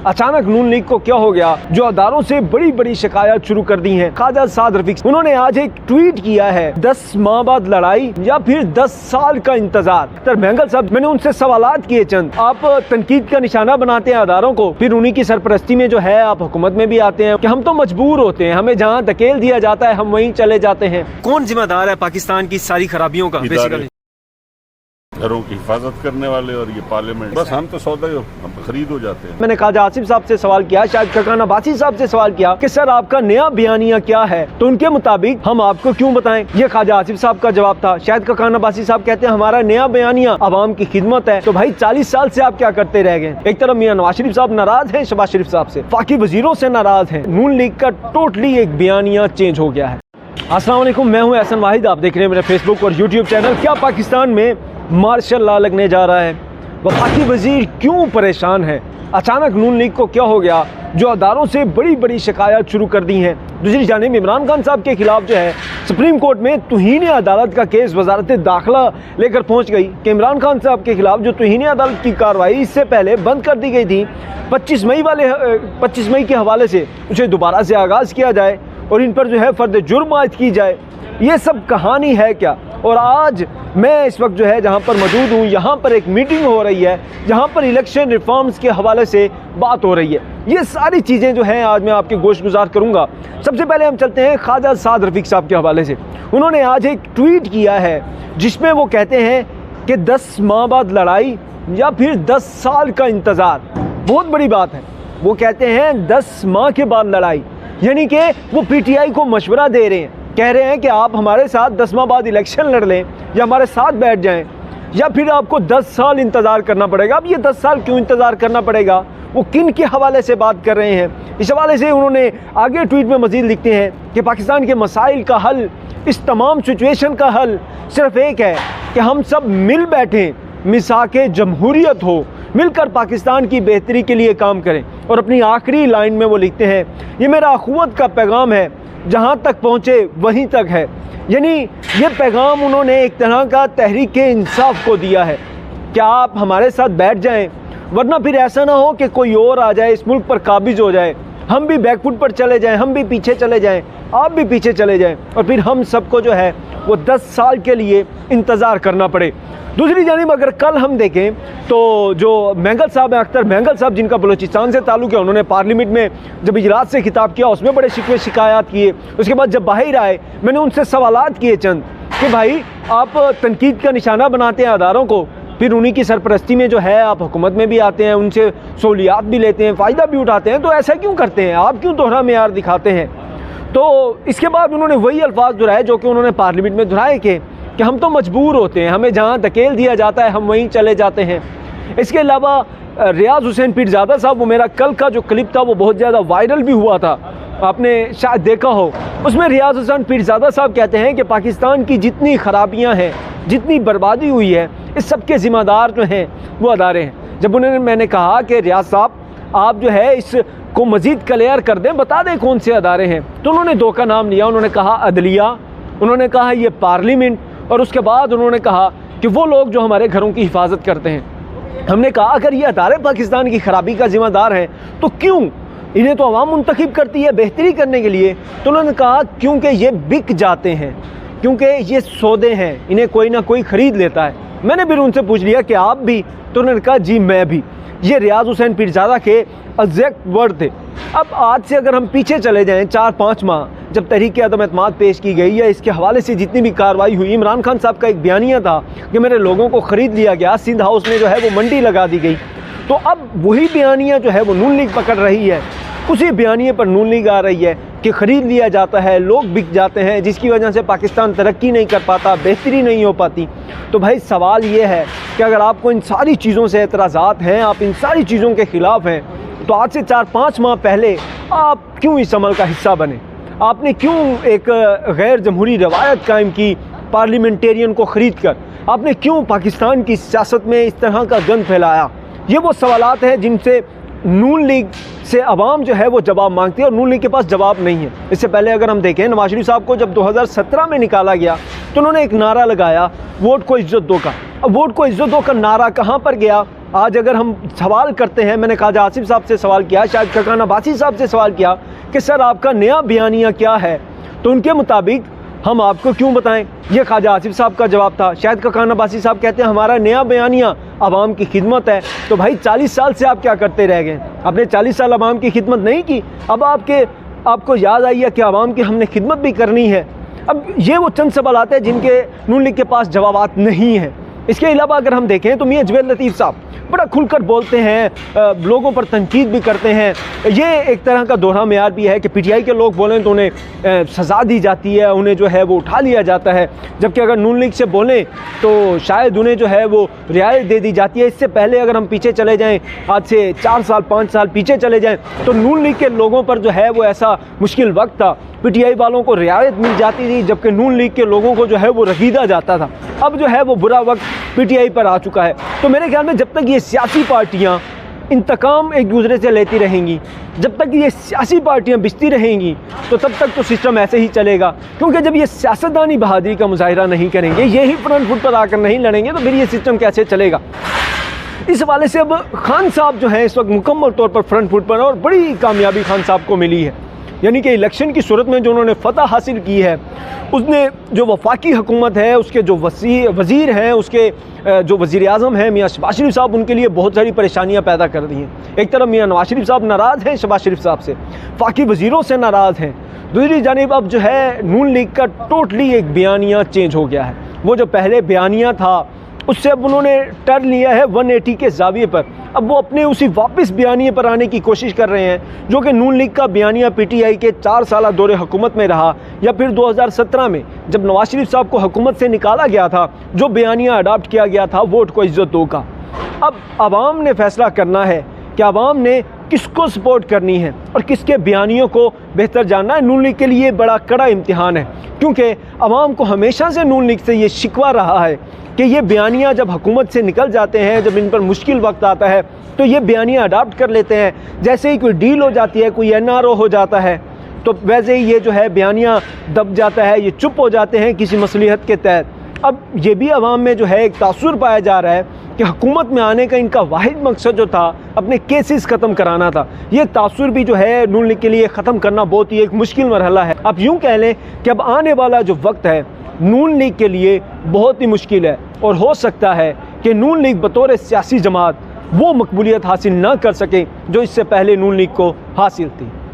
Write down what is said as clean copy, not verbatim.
अचानक नून लीग को क्या हो गया जो अदारों से बड़ी बड़ी शिकायत शुरू कर दी हैं। ख्वाजा साद रफीक उन्होंने आज एक ट्वीट किया है, 10 माह बाद लड़ाई या फिर 10 साल का इंतजार। डॉक्टर महंगल साहब, मैंने उनसे सवालात किए चंद, आप तनकीद का निशाना बनाते हैं अदारों को, फिर उन्हीं की सरपरस्ती में जो है आप हुकूमत में भी आते हैं कि हम तो मजबूर होते हैं, हमें जहाँ धकेल दिया जाता है हम वहीं चले जाते हैं। कौन जिम्मेदार है पाकिस्तान की सारी खराबियों का? बेसिकली घरों की हिफाजत करने वाले और ये पार्लियामेंट, बस हम तो सौदा हम खरीद हो जाते हैं। मैंने ख्वाजा आसिफ साहब से सवाल किया, शायद खकान अब्बासी साहब से सवाल किया कि सर आपका नया बयानिया क्या है, तो उनके मुताबिक हम आपको क्यों बताएं, ये ख्वाजा आसिफ साहब का जवाब था। शायद खकान अब्बासी साहब कहते हैं हमारा नया बयानिया अवाम की खिदमत है। तो भाई 40 साल से आप क्या करते रह गए? एक तरफ मियां नवाज शरीफ साहब नाराज है शहबाज शरीफ साहब से, बाकी वजीरों से नाराज है, नून लीग का टोटली एक बयानिया चेंज हो गया है। अस्सलाम वालेकुम, मैं हूं एहसन वाहिद, आप देख रहे हैं मेरे फेसबुक और यूट्यूब चैनल। क्या पाकिस्तान में मार्शल लॉ लगने जा रहा है? वफाकी वजीर क्यों परेशान है? अचानक नून लीग को क्या हो गया जो अदारों से बड़ी बड़ी शिकायत शुरू कर दी हैं। दूसरी जानिब इमरान खान साहब के खिलाफ जो है सुप्रीम कोर्ट में तौहीन अदालत का केस वजारत दाखिला लेकर पहुंच गई कि इमरान खान साहब के खिलाफ जो तौहीन अदालत की कार्रवाई इससे पहले बंद कर दी गई थी, 25 मई के हवाले से उसे दोबारा से आगाज़ किया जाए और इन पर जो है फर्द जुर्म आयद की जाए। ये सब कहानी है क्या? और आज मैं इस वक्त जो है जहाँ पर मौजूद हूँ, यहाँ पर एक मीटिंग हो रही है जहाँ पर इलेक्शन रिफॉर्म्स के हवाले से बात हो रही है। ये सारी चीज़ें जो हैं आज मैं आपके गोश गुजार करूँगा। सबसे पहले हम चलते हैं ख्वाजा साद रफीक साहब के हवाले से। उन्होंने आज एक ट्वीट किया है जिसमें वो कहते हैं कि 10 माह बाद लड़ाई या फिर 10 साल का इंतज़ार। बहुत बड़ी बात है। वो कहते हैं 10 माह के बाद लड़ाई, यानी कि वो पीटीआई को मशवरा दे रहे हैं, कह रहे हैं कि आप हमारे साथ 10 माह बाद इलेक्शन लड़ लें या हमारे साथ बैठ जाएं या फिर आपको 10 साल इंतज़ार करना पड़ेगा। अब ये 10 साल क्यों इंतज़ार करना पड़ेगा, वो किन के हवाले से बात कर रहे हैं? इस हवाले से उन्होंने आगे ट्वीट में मज़ीद लिखते हैं कि पाकिस्तान के मसाइल का हल, इस तमाम सिचुएशन का हल सिर्फ एक है कि हम सब मिल बैठें, मिसाके जमहूरियत हो, मिलकर पाकिस्तान की बेहतरी के लिए काम करें। और अपनी आखिरी लाइन में वो लिखते हैं, ये मेरा अखुवत का पैगाम है, जहाँ तक पहुँचे वहीं तक है। यानी ये पैगाम उन्होंने एक तरह का तहरीक इंसाफ को दिया है कि आप हमारे साथ बैठ जाएं, वरना फिर ऐसा ना हो कि कोई और आ जाए, इस मुल्क पर काबिज हो जाए, हम भी बैकफुट पर चले जाएं, हम भी पीछे चले जाएं, आप भी पीछे चले जाएं और फिर हम सबको जो है वो 10 साल के लिए इंतज़ार करना पड़े। दूसरी जानिब अगर कल हम देखें तो जो महंगल साहब हैं, अख्तर महंगल साहब, जिनका बलूचिस्तान से ताल्लुक़ है, उन्होंने पार्लियामेंट में जब इजलास से खिताब किया उसमें बड़े शिकवे शिकायत किए। उसके बाद जब बाहर आए मैंने उनसे सवालात किए चंद कि भाई आप तनकीद का निशाना बनाते हैं अदारों को, फिर उन्हीं की सरपरस्ती में जो है आप हुकूमत में भी आते हैं, उनसे सहूलियात भी लेते हैं, फ़ायदा भी उठाते हैं, तो ऐसा क्यों करते हैं आप? क्यों दोहरा मेयार दिखाते हैं? तो इसके बाद उन्होंने वही अल्फाज दोहराए जो कि उन्होंने पार्लियामेंट में दोहराए कि हम तो मजबूर होते हैं, हमें जहाँ धकेल दिया जाता है हम वहीं चले जाते हैं। इसके अलावा रियाज हुसैन पीरजादा साहब, वो मेरा कल का जो क्लिप था वो बहुत ज़्यादा वायरल भी हुआ था, आपने शायद देखा हो। उसमें रियाज हुसैन पीरजादा साहब कहते हैं कि पाकिस्तान की जितनी खराबियाँ हैं, जितनी बर्बादी हुई है, इस सब के ज़िम्मेदार जो हैं वो अदारे हैं। जब मैंने कहा कि रियाज साहब आप जो है इसको मज़ीद क्लियर कर दें, बता दें कौन से अदारे हैं, तो उन्होंने दो का नाम लिया। उन्होंने कहा अदलिया, उन्होंने कहा ये पार्लियामेंट, और उसके बाद उन्होंने कहा कि वो लोग जो हमारे घरों की हिफाजत करते हैं। हमने कहा अगर ये अदारे पाकिस्तान की खराबी का जिम्मेदार हैं तो क्यों, इन्हें तो आवाम मुंतखब करती है बेहतरी करने के लिए। तो उन्होंने कहा क्योंकि ये बिक जाते हैं, क्योंकि ये सौदे हैं, इन्हें कोई ना कोई ख़रीद लेता है। मैंने फिर उनसे पूछ लिया कि आप भी? तो उन्होंने कहा जी मैं भी। ये रियाज हुसैन पीरजादा के एग्जैक्ट वर्ड थे। अब आज से अगर हम पीछे चले जाएं 4-5 माह, जब तहरीक अदम एतमाद पेश की गई या इसके हवाले से जितनी भी कार्रवाई हुई, इमरान खान साहब का एक बयानिया था कि मेरे लोगों को ख़रीद लिया गया, सिंध हाउस में जो है वो मंडी लगा दी गई। तो अब वही बयानिया जो है वो नून लीग पकड़ रही है, उसी बयानिए पर नून लीग आ रही है कि ख़रीद लिया जाता है, लोग बिक जाते हैं, जिसकी वजह से पाकिस्तान तरक्की नहीं कर पाता, बेहतरी नहीं हो पाती। तो भाई सवाल ये है कि अगर आपको इन सारी चीज़ों से एतराज़ात हैं, आप इन सारी चीज़ों के ख़िलाफ़ हैं, तो आज से 4-5 माह पहले आप क्यों इस अमल का हिस्सा बने? आपने क्यों एक गैर जमहूरी रवायत कायम की पार्लियामेंटेरियन को ख़रीद कर? आपने क्यों पाकिस्तान की सियासत में इस तरह का गंद फैलाया? ये वो सवालात हैं जिनसे नून लीग से अवाम जो है वो जवाब मांगती है और नून लीग के पास जवाब नहीं है। इससे पहले अगर हम देखें, नवाज शरीफ साहब को जब 2017 में निकाला गया तो उन्होंने एक नारा लगाया, वोट को इज्जत दो का। अब वोट को इज्जत दो का नारा कहाँ पर गया? आज अगर हम सवाल करते हैं, मैंने ख्वाजा आसिफ साहब से सवाल किया, शायद खकान अब्बासी साहब से सवाल किया कि सर आपका नया बयानिया क्या है, तो उनके मुताबिक हम आपको क्यों बताएं, ये ख्वाजा आसिफ साहब का जवाब था। शायद खकान अब्बासी साहब कहते हैं हमारा नया बयानिया आवाम की खिदमत है। तो भाई 40 साल से आप क्या करते रह गए? आपने 40 साल आवाम की खिदमत नहीं की, अब आपको याद आई है कि आवाम की हमने खिदमत भी करनी है। अब ये वो चंद सवाल हैं जिनके नून लीग के पास जवाब नहीं हैं। इसके अलावा अगर हम देखें तो मियां जुबैर लतीफ़ साहब बड़ा खुलकर बोलते हैं, लोगों पर तनकीद भी करते हैं। ये एक तरह का दोहरा मेयार भी है कि पीटीआई के लोग बोलें तो उन्हें सज़ा दी जाती है, उन्हें जो है वो उठा लिया जाता है, जबकि अगर नून लीग से बोलें तो शायद उन्हें जो है वो रियायत दे दी जाती है। इससे पहले अगर हम पीछे चले जाएँ, आज से 4 साल 5 साल पीछे चले जाएँ, तो नून लीग के लोगों पर जो है वो ऐसा मुश्किल वक्त था, पीटीआई वालों को रियायत मिल जाती थी, जबकि नून लीग के लोगों को जो है वो रगीदा जाता था। अब जो है वो बुरा वक्त पीटीआई पर आ चुका है। तो मेरे ख्याल में जब तक ये सियासी पार्टियां इंतकाम एक दूसरे से लेती रहेंगी, जब तक ये सियासी पार्टियां बिचती रहेंगी, तो तब तक तो सिस्टम ऐसे ही चलेगा। क्योंकि जब ये सियासतदानी बहादुरी का मुजाहिरा नहीं करेंगे, यही फ्रंट फुट पर आकर नहीं लड़ेंगे, तो फिर ये सिस्टम कैसे चलेगा? इस हवाले से अब खान साहब जो हैं इस वक्त मुकम्मल तौर पर फ्रंट फुट पर, और बड़ी कामयाबी खान साहब को मिली है। यानी कि इलेक्शन की सूरत में जो उन्होंने फतह हासिल की है, उसने जो वफाकी हुकूमत है, उसके जो वज़ीर हैं, उसके जो वज़ीर आज़म हैं मियाँ शहबाज शरीफ साहब, उनके लिए बहुत सारी परेशानियां पैदा कर दी हैं। एक तरफ मियाँ नवाज शरीफ साहब नाराज़ हैं शहबाज शरीफ साहब से, फाकी वज़ीरों से नाराज़ हैं, दूसरी जानिब अब जो है नून लीग का टोटली एक बयानिया चेंज हो गया है। वो जो पहले बयानिया था उससे अब उन्होंने टर्न लिया है 180 के ज़ाविये पर। अब वो अपने उसी वापस बयानिए पर आने की कोशिश कर रहे हैं जो कि नून लीग का बयानिया पीटीआई के 4 साल दौरे हुकूमत में रहा, या फिर 2017 में जब नवाज शरीफ साहब को हुकूमत से निकाला गया था, जो बयानिया अडॉप्ट किया गया था वोट को इज्जत दो का। अब आवाम ने फैसला करना है कि आवाम ने किसको सपोर्ट करनी है और किसके बयानियों को बेहतर जानना है। नून लीग के लिए बड़ा कड़ा इम्तिहान है, क्योंकि आवाम को हमेशा से नून लीग से ये शिकवा रहा है कि ये बयानिया जब हुकूमत से निकल जाते हैं, जब इन पर मुश्किल वक्त आता है, तो ये बयानिया अडॉप्ट कर लेते हैं। जैसे ही कोई डील हो जाती है, कोई एनआरओ हो जाता है, तो वैसे ही ये जो है बयानिया दब जाता है, ये चुप हो जाते हैं किसी मसलिहत के तहत। अब ये भी आवाम में जो है एक तासुर पाया जा रहा है कि हुकूमत में आने का इनका वाहिद मकसद जो था अपने केसेस ख़त्म कराना था। ये तासुर भी जो है नून लीग के लिए ख़त्म करना बहुत ही एक मुश्किल मरहला है। आप यूँ कह लें कि अब आने वाला जो वक्त है नून लीग के लिए बहुत ही मुश्किल है, और हो सकता है कि नून लीग बतौर सियासी जमात वो मकबूलियत हासिल ना कर सके जो इससे पहले नून लीग को हासिल थी।